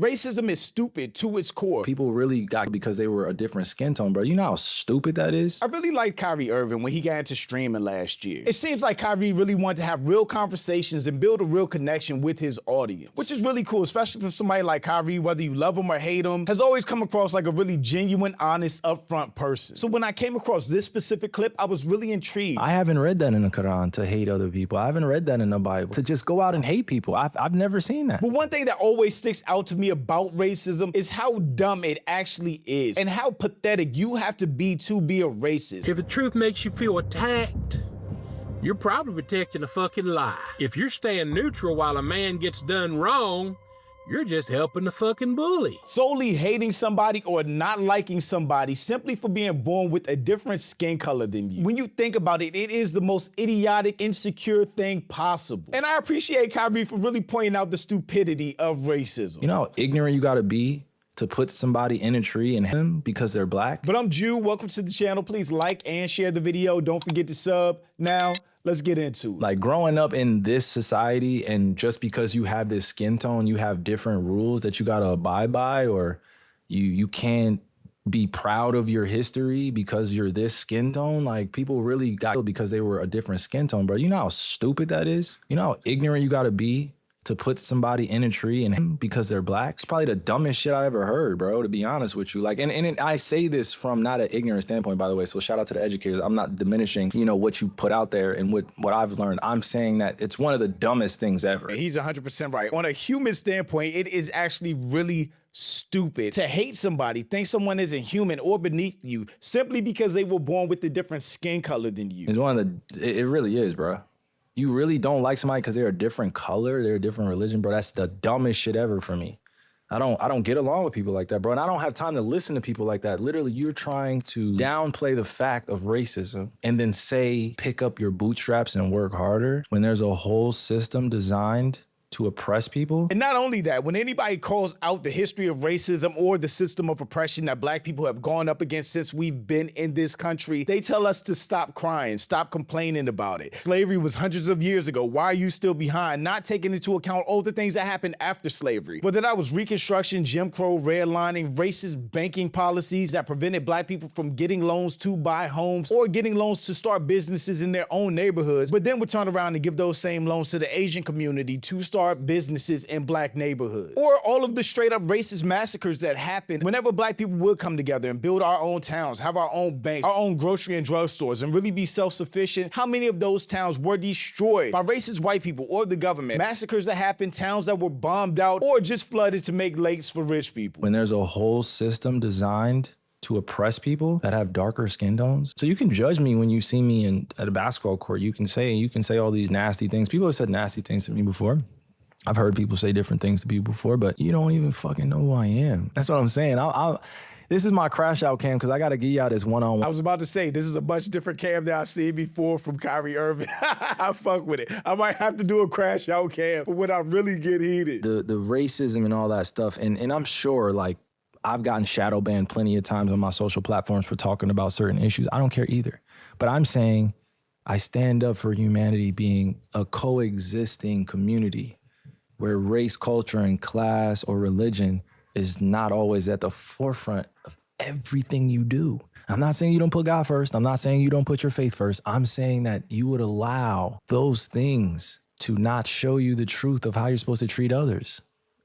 Racism is stupid to its core. People really got because they were a different skin tone, bro. You know how stupid that is? I really liked Kyrie Irving when he got into streaming last year. It seems like Kyrie really wanted to have real conversations and build a real connection with his audience, which is really cool, especially for somebody like Kyrie, whether you love him or hate him, has always come across like a really genuine, honest, upfront person. So when I came across this specific clip, I was really intrigued. I haven't read that in the Quran, to hate other people. I haven't read that in the Bible, to just go out and hate people. I've never seen that. But one thing that always sticks out to me about racism is how dumb it actually is and how pathetic you have to be a racist. If the truth makes you feel attacked, you're probably protecting a fucking lie. If you're staying neutral while a man gets done wrong, you're just helping the fucking bully. Solely hating somebody or not liking somebody simply for being born with a different skin color than you. When you think about it, it is the most idiotic, insecure thing possible. And I appreciate Kyrie for really pointing out the stupidity of racism. You know how ignorant you gotta be to put somebody in a tree and him because they're black? But I'm Jew, welcome to the channel. Please like and share the video. Don't forget to sub. Now, let's get into it. Like growing up in this society and just because you have this skin tone, you have different rules that you gotta abide by, or you can't be proud of your history because you're this skin tone. Like people really got because they were a different skin tone, bro. You know how stupid that is? You know how ignorant you gotta be to put somebody in a tree and him because they're black? It's probably the dumbest shit I ever heard, bro, to be honest with you. Like, and I say this from not an ignorant standpoint, by the way, so shout out to the educators. I'm not diminishing, you know, what you put out there and what I've learned. I'm saying that it's one of the dumbest things ever. He's 100% right. On a human standpoint, it is actually really stupid to hate somebody, think someone isn't human or beneath you simply because they were born with a different skin color than you. It's one of the, it really is, bro. You really don't like somebody because they're a different color, they're a different religion, bro. That's the dumbest shit ever for me. I don't get along with people like that, bro. And I don't have time to listen to people like that. Literally, you're trying to downplay the fact of racism and then say, pick up your bootstraps and work harder when there's a whole system designed to oppress people. And not only that, when anybody calls out the history of racism or the system of oppression that black people have gone up against since we've been in this country, they tell us to stop crying, stop complaining about it. Slavery was hundreds of years ago. Why are you still behind? Not taking into account all the things that happened after slavery. Whether that was Reconstruction, Jim Crow, redlining, racist banking policies that prevented black people from getting loans to buy homes or getting loans to start businesses in their own neighborhoods, but then would turn around and give those same loans to the Asian community to start businesses in black neighborhoods. Or all of the straight up racist massacres that happened whenever black people would come together and build our own towns, have our own banks, our own grocery and drug stores, and really be self-sufficient. How many of those towns were destroyed by racist white people or the government? Massacres that happened, towns that were bombed out or just flooded to make lakes for rich people. When there's a whole system designed to oppress people that have darker skin tones. So you can judge me when you see me at a basketball court. You can say all these nasty things. People have said nasty things to me before. I've heard people say different things to people before, but you don't even fucking know who I am. That's what I'm saying. This is my crash out cam because I got to give y'all this one-on-one. I was about to say, this is a much different cam that I've seen before from Kyrie Irving. I fuck with it. I might have to do a crash out cam for when I really get heated. The racism and all that stuff, and I'm sure like I've gotten shadow banned plenty of times on my social platforms for talking about certain issues. I don't care either. But I'm saying I stand up for humanity being a coexisting community where race, culture, and class or religion is not always at the forefront of everything you do. I'm not saying you don't put God first. I'm not saying you don't put your faith first. I'm saying that you would allow those things to not show you the truth of how you're supposed to treat others.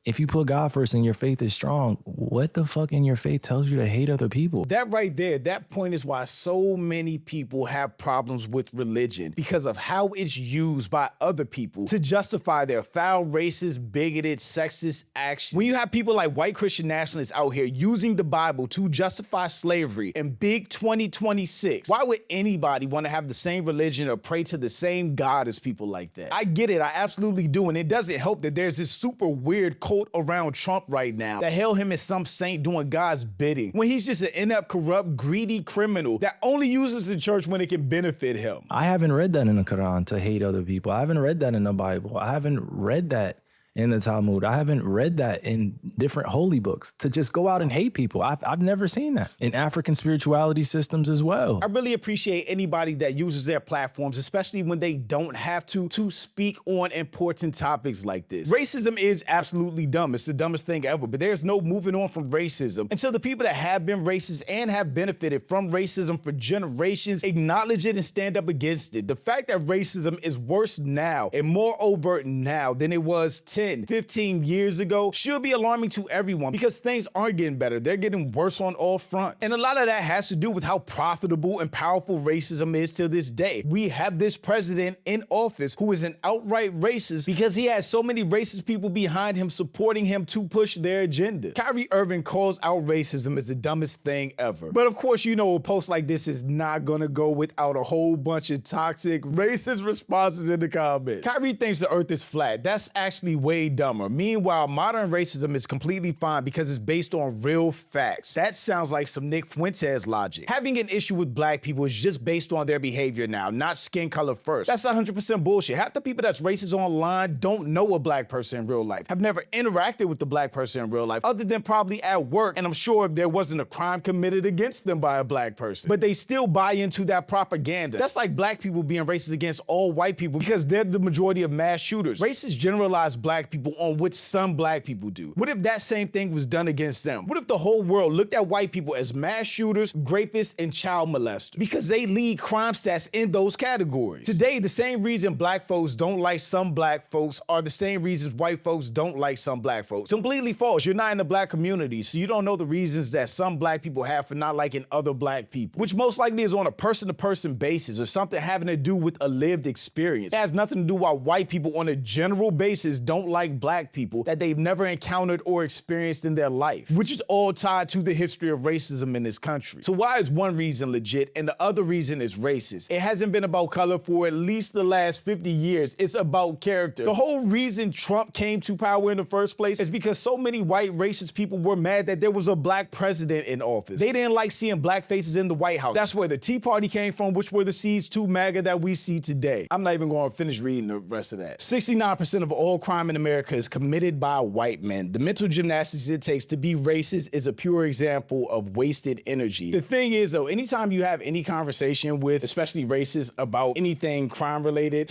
If you put God first and your faith is strong, what the fuck in your faith tells you to hate other people? That right there, that point is why so many people have problems with religion, because of how it's used by other people to justify their foul, racist, bigoted, sexist actions. When you have people like white Christian nationalists out here using the Bible to justify slavery in big 2026, why would anybody want to have the same religion or pray to the same God as people like that? I get it, I absolutely do, and it doesn't help that there's this super weird cult around Trump right now that hail him as some saint doing God's bidding, when he's just an inept, corrupt, greedy criminal that only uses the church when it can benefit him. I haven't read that in the Quran, to hate other people. I haven't read that in the Bible. I haven't read that in the Talmud. I haven't read that in different holy books to just go out and hate people. I've never seen that in African spirituality systems as well. I really appreciate anybody that uses their platforms, especially when they don't have to speak on important topics like this. Racism is absolutely dumb. It's the dumbest thing ever, but there's no moving on from racism until the people that have been racist and have benefited from racism for generations acknowledge it and stand up against it. The fact that racism is worse now and more overt now than it was 10, 15 years ago should be alarming to everyone because things aren't getting better. They're getting worse on all fronts. And a lot of that has to do with how profitable and powerful racism is to this day. We have this president in office who is an outright racist because he has so many racist people behind him supporting him to push their agenda. Kyrie Irving calls out racism as the dumbest thing ever. But of course, you know, a post like this is not gonna go without a whole bunch of toxic racist responses in the comments. Kyrie thinks the earth is flat. That's actually way dumber. Meanwhile, modern racism is completely fine because it's based on real facts. That sounds like some Nick Fuentes logic. Having an issue with black people is just based on their behavior now, not skin color first. That's 100% bullshit. Half the people that's racist online don't know a black person in real life, have never interacted with the black person in real life, other than probably at work, and I'm sure there wasn't a crime committed against them by a black person. But they still buy into that propaganda. That's like black people being racist against all white people because they're the majority of mass shooters. Racists generalize black people on what some black people do. What if that same thing was done against them? What if the whole world looked at white people as mass shooters, rapists, and child molesters? Because they lead crime stats in those categories. Today, the same reason black folks don't like some black folks are the same reasons white folks don't like some black folks. Completely false. You're not in the black community, so you don't know the reasons that some black people have for not liking other black people, which most likely is on a person-to-person basis or something having to do with a lived experience. It has nothing to do why white people on a general basis don't like black people that they've never encountered or experienced in their life, which is all tied to the history of racism in this country. So why is one reason legit and the other reason is racist? It hasn't been about color for at least the last 50 years. It's about character. The whole reason Trump came to power in the first place is because so many white racist people were mad that there was a black president in office. They didn't like seeing black faces in the White House. That's where the Tea Party came from, which were the seeds to MAGA that we see today. I'm not even going to finish reading the rest of that. 69% of all crime in America is committed by white men. The mental gymnastics it takes to be racist is a pure example of wasted energy. The thing is, though, anytime you have any conversation with, especially racists, about anything crime related,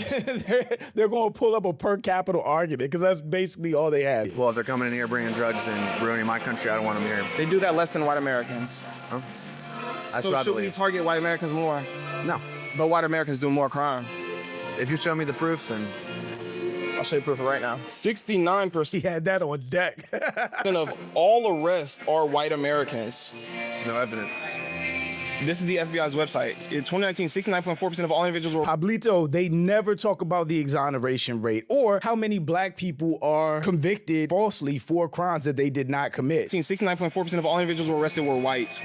they're going to pull up a per capita argument because that's basically all they have. Well, if they're coming in here bringing drugs and ruining my country, I don't want them here. They do that less than white Americans. Huh? That's So what I should we believe. target white Americans more? No. But white Americans do more crime. If you show me the proof, then I'll show you proof of it right now. 69% He had that on deck. of all arrests are white Americans. there's no evidence. This is the FBI's website. In 2019, 69.4% of all individuals were Pablito, they never talk about the exoneration rate or how many black people are convicted falsely for crimes that they did not commit. 69.4% of all individuals who were arrested were white.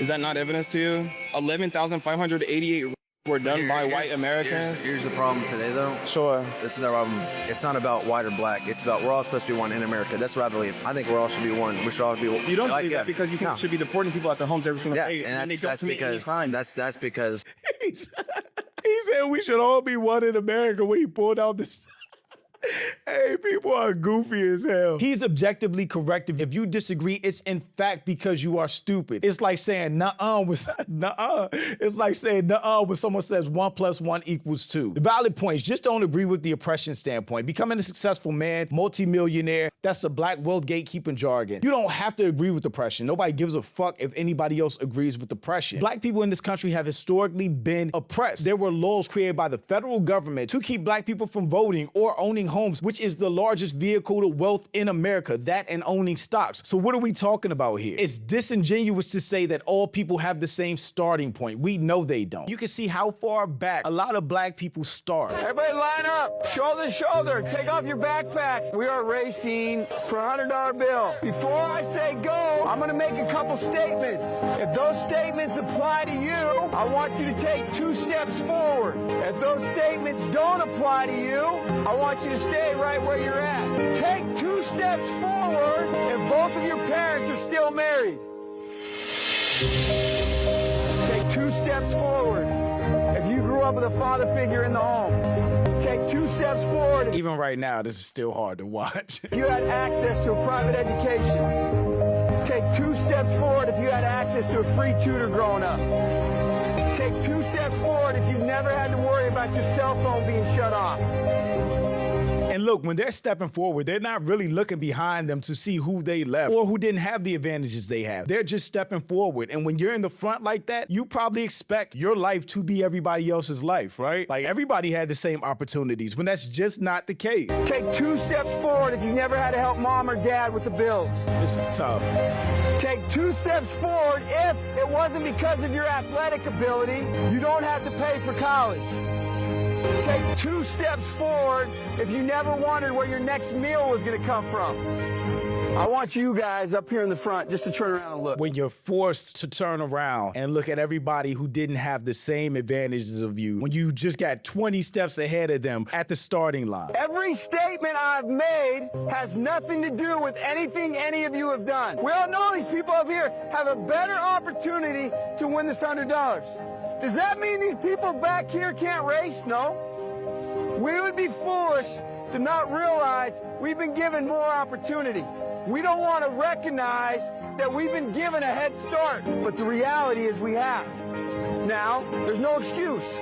Is that not evidence to you? 11,588 were done by white Americans. Here's the problem today, though. Sure. This is the problem. It's not about white or black. It's about we're all supposed to be one in America. That's what I believe. I think we all should be one. We should all be one. You don't like, believe that because you should be deporting people at their homes every single Yeah, day. and they don't that's commit any because crimes. that's because He said we should all be one in America when he pulled out this. Hey, people are goofy as hell. He's objectively correct. If you disagree, it's in fact because you are stupid. It's like saying nuh-uh with nuh-uh. It's like saying nuh-uh when someone says 1 + 1 = 2. The valid points, just don't agree with the oppression standpoint. Becoming a successful man, multimillionaire, that's a black wealth gatekeeping jargon. You don't have to agree with oppression. Nobody gives a fuck if anybody else agrees with oppression. Black people in this country have historically been oppressed. There were laws created by the federal government to keep black people from voting or owning homes, which is the largest vehicle to wealth in America, that and owning stocks. So what are we talking about here? It's disingenuous to say that all people have the same starting point. We know they don't. You can see how far back a lot of black people start. Everybody line up, shoulder to shoulder, take off your backpack. We are racing for a $100 bill. Before I say go, I'm gonna make a couple statements. If those statements apply to you, I want you to take 2 steps forward. If those statements don't apply to you, I want you to stay right where you're at. Take 2 steps forward if both of your parents are still married. Take 2 steps forward if you grew up with a father figure in the home. Take 2 steps forward. Even right now, this is still hard to watch. If you had access to a private education. Take 2 steps forward if you had access to a free tutor growing up. Take 2 steps forward if you've never had to worry about your cell phone being shut off. And look, when they're stepping forward, they're not really looking behind them to see who they left or who didn't have the advantages they have. They're just stepping forward. And when you're in the front like that, you probably expect your life to be everybody else's life, right? Like everybody had the same opportunities when that's just not the case. Take 2 steps forward if you never had to help mom or dad with the bills. This is tough. Take 2 steps forward if it wasn't because of your athletic ability, you don't have to pay for college. Take 2 steps forward if you never wondered where your next meal was going to come from. I want you guys up here in the front just to turn around and look. When you're forced to turn around and look at everybody who didn't have the same advantages of you, when you just got 20 steps ahead of them at the starting line. Every statement I've made has nothing to do with anything any of you have done. We all know these people up here have a better opportunity to win this $100. Does that mean these people back here can't race? No. We would be foolish to not realize we've been given more opportunity. We don't want to recognize that we've been given a head start, but the reality is we have. Now, there's no excuse.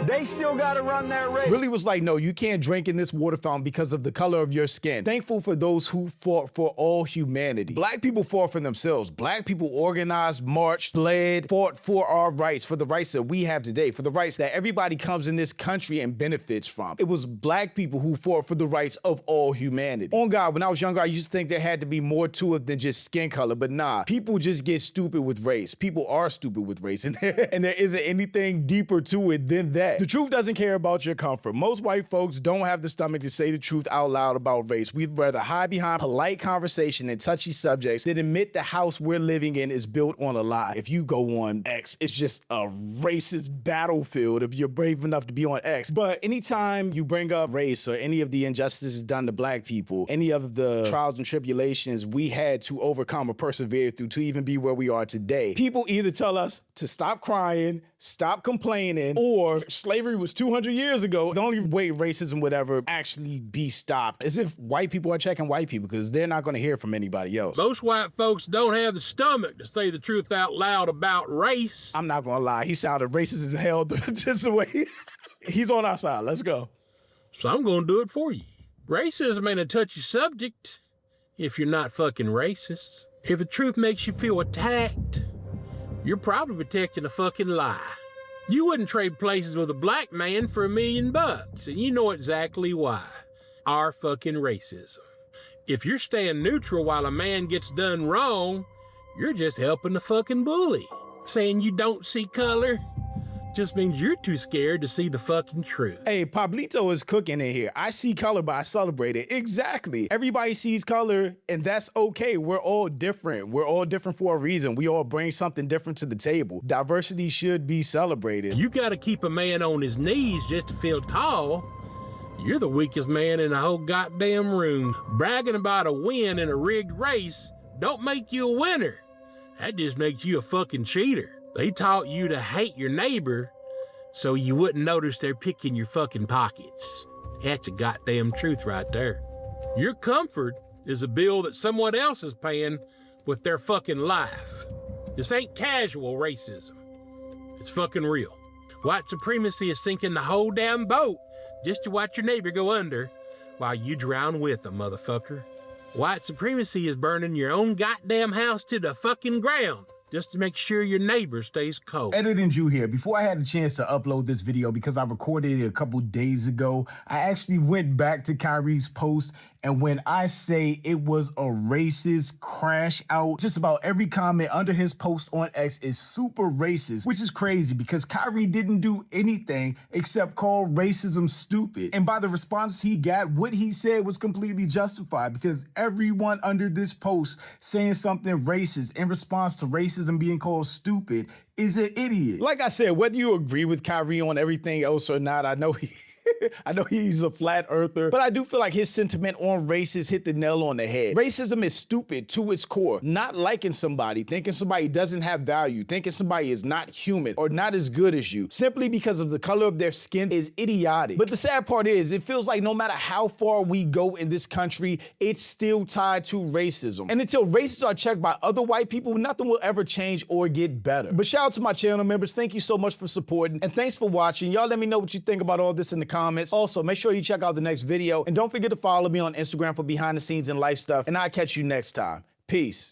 They still got to run their race. Really was like, no, you can't drink in this water fountain because of the color of your skin. Thankful for those who fought for all humanity. Black people fought for themselves. Black people organized, marched, bled, fought for our rights, for the rights that we have today, for the rights that everybody comes in this country and benefits from. It was black people who fought for the rights of all humanity. On God, when I was younger, I used to think there had to be more to it than just skin color, but nah, people just get stupid with race. People are stupid with race, and there isn't anything deeper to it than that. The truth doesn't care about your comfort. Most white folks don't have the stomach to say the truth out loud about race. We'd rather hide behind polite conversation and touchy subjects than admit the house we're living in is built on a lie. If you go on X, it's just a racist battlefield if you're brave enough to be on X. But anytime you bring up race or any of the injustices done to black people, any of the trials and tribulations we had to overcome or persevere through to even be where we are today, people either tell us to stop crying, stop complaining, or slavery was 200 years ago. The only way racism would ever actually be stopped is if white people are checking white people, because they're not going to hear from anybody else. Most white folks don't have the stomach to say the truth out loud about race. I'm not going to lie. He sounded racist as hell just the way he's on our side. Let's go. So I'm going to do it for you. Racism ain't a touchy subject if you're not fucking racist. If the truth makes you feel attacked, you're probably protecting a fucking lie. You wouldn't trade places with a black man for $1 million, and you know exactly why. Our fucking racism. If you're staying neutral while a man gets done wrong, you're just helping the fucking bully. Saying you don't see color just means you're too scared to see the fucking truth. Hey, Pablito is cooking in here. I see color, but I celebrate it. Exactly. Everybody sees color, and that's okay. We're all different. We're all different for a reason. We all bring something different to the table. Diversity should be celebrated. You gotta keep a man on his knees just to feel tall. You're the weakest man in the whole goddamn room. Bragging about a win in a rigged race don't make you a winner. That just makes you a fucking cheater. They taught you to hate your neighbor so you wouldn't notice they're picking your fucking pockets. That's a goddamn truth right there. Your comfort is a bill that someone else is paying with their fucking life. This ain't casual racism. It's fucking real. White supremacy is sinking the whole damn boat just to watch your neighbor go under while you drown with them, motherfucker. White supremacy is burning your own goddamn house to the fucking ground just to make sure your neighbor stays cold. Editing Jew here. Before I had the chance to upload this video because I recorded it a couple days ago, I actually went back to Kyrie's post, and when I say it was a racist crash out, just about every comment under his post on X is super racist, which is crazy because Kyrie didn't do anything except call racism stupid. And by the response he got, what he said was completely justified because everyone under this post saying something racist in response to racism being called stupid is an idiot. Like I said, whether you agree with Kyrie on everything else or not, I know I know he's a flat earther, but I do feel like his sentiment on races hit the nail on the head. Racism is stupid to its core. Not liking somebody, thinking somebody doesn't have value, thinking somebody is not human or not as good as you, simply because of the color of their skin is idiotic. But the sad part is, it feels like no matter how far we go in this country, it's still tied to racism. And until races are checked by other white people, nothing will ever change or get better. But shout out to my channel members. Thank you so much for supporting, and thanks for watching. Y'all let me know what you think about all this in the comments. Also, make sure you check out the next video, and don't forget to follow me on Instagram for behind the scenes and life stuff, and I'll catch you next time. Peace.